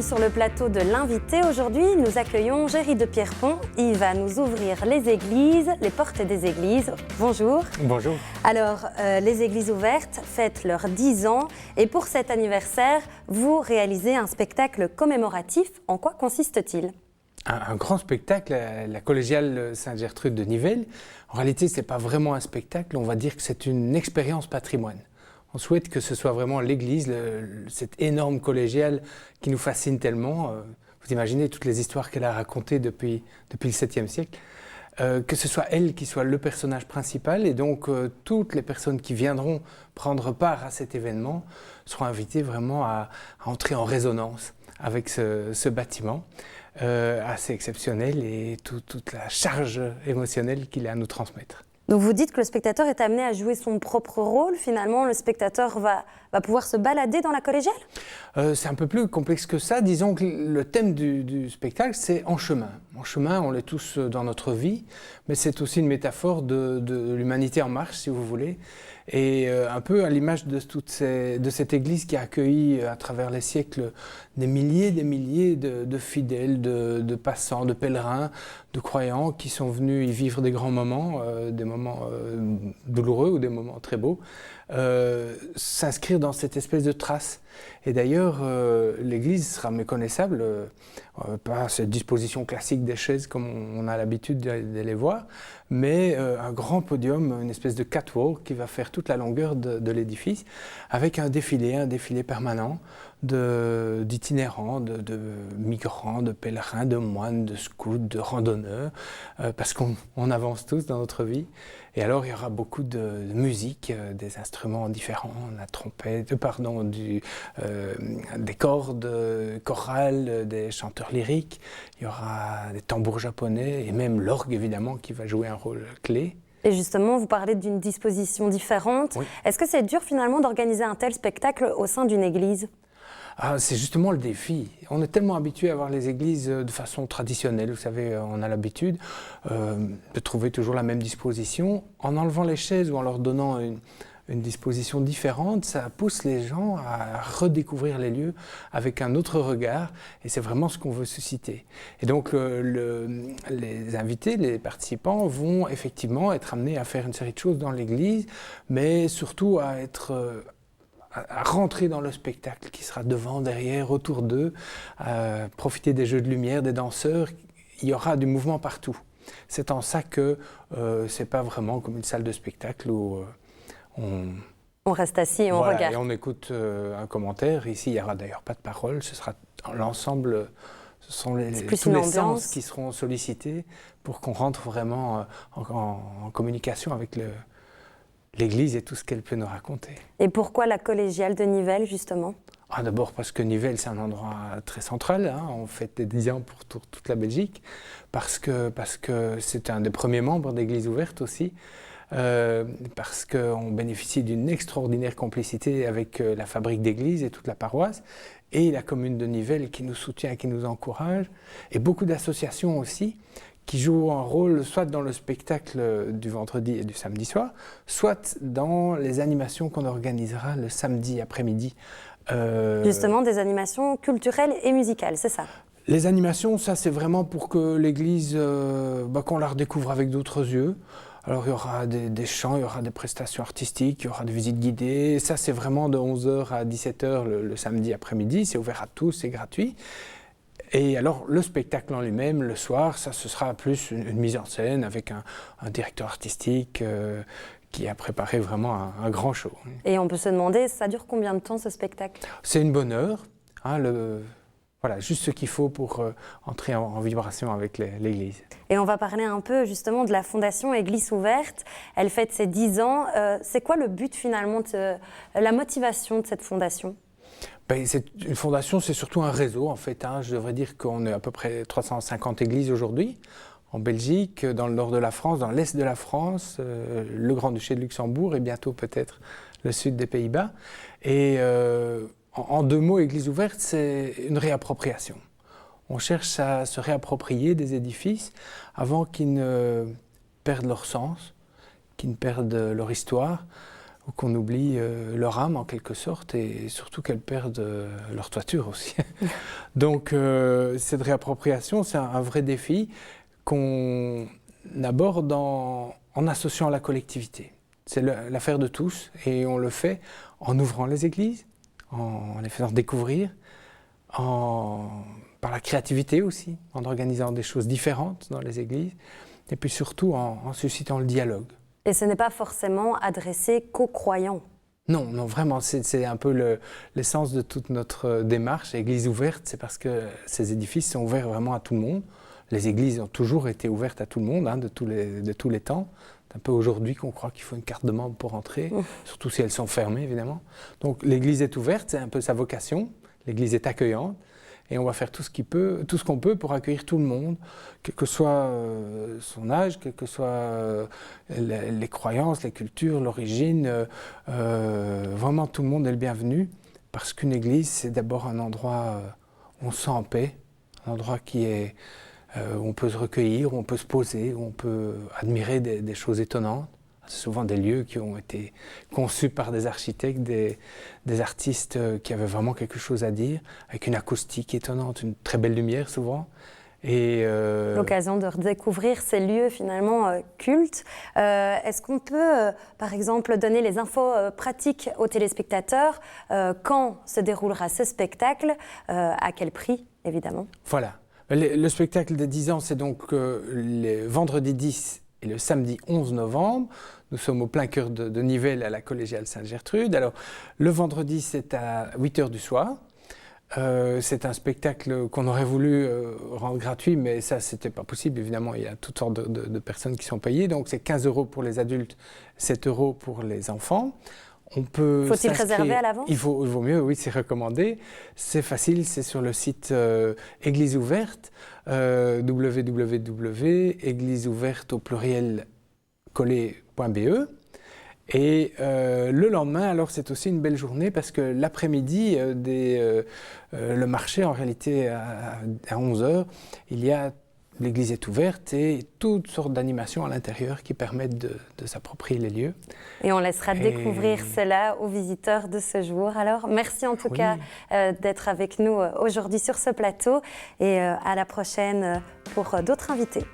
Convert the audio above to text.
bienvenue sur le plateau de l'invité. Aujourd'hui, nous accueillons Géry de Pierrepont. Il va nous ouvrir les églises, les portes des églises. Bonjour. Bonjour. Alors, les églises ouvertes fêtent leurs 10 ans et pour cet anniversaire, vous réalisez un spectacle commémoratif. En quoi consiste-t-il ? Un grand spectacle, la collégiale Sainte-Gertrude de Nivelles. En réalité, ce n'est pas vraiment un spectacle, on va dire que c'est une expérience patrimoine. On souhaite que ce soit vraiment l'église, cette énorme collégiale qui nous fascine tellement. Vous imaginez toutes les histoires qu'elle a racontées depuis le 7e siècle. Que ce soit elle qui soit le personnage principal et donc toutes les personnes qui viendront prendre part à cet événement seront invitées vraiment à entrer en résonance avec ce bâtiment assez exceptionnel et toute la charge émotionnelle qu'il a à nous transmettre. Donc vous dites que le spectateur est amené à jouer son propre rôle. Finalement, le spectateur va pouvoir se balader dans la collégiale ? C'est un peu plus complexe que ça. Disons que le thème du spectacle, c'est en chemin. En chemin, on l'est tous dans notre vie, mais c'est aussi une métaphore de l'humanité en marche, si vous voulez. Et un peu à l'image de cette église qui a accueilli à travers les siècles des milliers de fidèles, de passants, de pèlerins, de croyants qui sont venus y vivre des grands moments, des moments douloureux ou des moments très beaux, s'inscrire dans cette espèce de trace. Et d'ailleurs, l'église sera méconnaissable, pas cette disposition classique des chaises comme on a l'habitude de les voir, mais un grand podium, une espèce de catwalk qui va faire toute la longueur de l'édifice, avec un défilé permanent d'itinérants, de migrants, de pèlerins, de moines, de scouts, de randonneurs, parce qu'on avance tous dans notre vie. Et alors, il y aura beaucoup de musique, des instruments différents, la trompette, des cordes chorales, des chanteurs lyriques. Il y aura des tambours japonais et même l'orgue, évidemment, qui va jouer un rôle clé. Et justement, vous parlez d'une disposition différente. Oui. Est-ce que c'est dur, finalement, d'organiser un tel spectacle au sein d'une église ? C'est justement le défi. On est tellement habitué à voir les églises de façon traditionnelle. Vous savez, on a l'habitude de trouver toujours la même disposition. En enlevant les chaises ou en leur donnant une disposition différente, ça pousse les gens à redécouvrir les lieux avec un autre regard. Et c'est vraiment ce qu'on veut susciter. Et donc, les invités, les participants vont effectivement être amenés à faire une série de choses dans l'église, mais surtout à rentrer dans le spectacle qui sera devant, derrière, autour d'eux, profiter des jeux de lumière, des danseurs. Il y aura du mouvement partout. C'est en ça que c'est pas vraiment comme une salle de spectacle où on reste assis et on regarde. Et on écoute un commentaire. Ici, il n'y aura d'ailleurs pas de parole. Ce sera l'ensemble, ce sont tous les sens qui seront sollicités pour qu'on rentre vraiment en communication avec l'Église et tout ce qu'elle peut nous raconter. Et pourquoi la collégiale de Nivelles, justement ? D'abord parce que Nivelles, c'est un endroit très central. On fête les 10 ans pour toute la Belgique. Parce que c'est un des premiers membres d'Église ouverte aussi. Parce qu'on bénéficie d'une extraordinaire complicité avec la fabrique d'église et toute la paroisse. Et la commune de Nivelles qui nous soutient, qui nous encourage. Et beaucoup d'associations aussi qui jouent un rôle soit dans le spectacle du vendredi et du samedi soir, soit dans les animations qu'on organisera le samedi après-midi. Justement, des animations culturelles et musicales, c'est ça ? Les animations, ça c'est vraiment pour que l'Église, qu'on la redécouvre avec d'autres yeux. Alors il y aura des chants, il y aura des prestations artistiques, il y aura des visites guidées. Ça c'est vraiment de 11h à 17h le samedi après-midi, c'est ouvert à tous, c'est gratuit. Et alors, le spectacle en lui-même, le soir, ça, ce sera plus une mise en scène avec un directeur artistique qui a préparé vraiment un grand show. Et on peut se demander, ça dure combien de temps ce spectacle ? C'est une bonne heure. Voilà, juste ce qu'il faut pour entrer en vibration avec l'Église. Et on va parler un peu justement de la fondation Église ouverte. Elle fête ses 10 ans. C'est quoi le but finalement, la motivation de cette fondation ? Une fondation, c'est surtout un réseau en fait. Je devrais dire qu'on est à peu près 350 églises aujourd'hui, en Belgique, dans le nord de la France, dans l'est de la France, le Grand-Duché de Luxembourg et bientôt peut-être le sud des Pays-Bas. Et en 2 mots, Église ouverte, c'est une réappropriation. On cherche à se réapproprier des édifices avant qu'ils ne perdent leur sens, qu'ils ne perdent leur histoire, ou qu'on oublie leur âme en quelque sorte, et surtout qu'elles perdent leur toiture aussi. Donc cette réappropriation, c'est un vrai défi qu'on aborde en associant la collectivité. C'est l'affaire de tous, et on le fait en ouvrant les églises, en les faisant découvrir, par la créativité aussi, en organisant des choses différentes dans les églises, et puis surtout en suscitant le dialogue. Et ce n'est pas forcément adressé qu'aux croyants. Non, non, vraiment, c'est un peu l'essence de toute notre démarche. Église ouverte, c'est parce que ces édifices sont ouverts vraiment à tout le monde. Les églises ont toujours été ouvertes à tout le monde, de tous les temps. C'est un peu aujourd'hui qu'on croit qu'il faut une carte de membre pour entrer, surtout si elles sont fermées, évidemment. Donc l'église est ouverte, c'est un peu sa vocation. L'église est accueillante. Et on va faire tout ce qu'on peut pour accueillir tout le monde, quel que soit son âge, quelles que soient les croyances, les cultures, l'origine. Vraiment, tout le monde est le bienvenu, parce qu'une église, c'est d'abord un endroit où on se sent en paix, un endroit où on peut se recueillir, où on peut se poser, où on peut admirer des choses étonnantes. C'est souvent des lieux qui ont été conçus par des architectes, des artistes qui avaient vraiment quelque chose à dire, avec une acoustique étonnante, une très belle lumière souvent. Et l'occasion de redécouvrir ces lieux finalement cultes. Est-ce qu'on peut, par exemple, donner les infos pratiques aux téléspectateurs quand se déroulera ce spectacle, à quel prix, évidemment? Voilà. Le spectacle des 10 ans, c'est donc les vendredis 10 et le samedi 11 novembre. Nous sommes au plein cœur de Nivelles, à la collégiale Sainte-Gertrude. Alors, le vendredi, c'est à 8h du soir. C'est un spectacle qu'on aurait voulu rendre gratuit, mais ça, c'était pas possible. Évidemment, il y a toutes sortes de personnes qui sont payées. Donc, c'est 15 € pour les adultes, 7 € pour les enfants. Faut-il réserver à l'avance? Il vaut mieux, oui, c'est recommandé. C'est facile, c'est sur le site Église ouverte, www.égliseouverte au pluriel collé.be. Et le lendemain, alors c'est aussi une belle journée parce que l'après-midi, le marché, en réalité, à 11h, l'église est ouverte et toutes sortes d'animations à l'intérieur qui permettent de s'approprier les lieux. Et on laissera découvrir cela aux visiteurs de ce jour. Alors, merci en tout cas d'être avec nous aujourd'hui sur ce plateau et à la prochaine pour d'autres invités.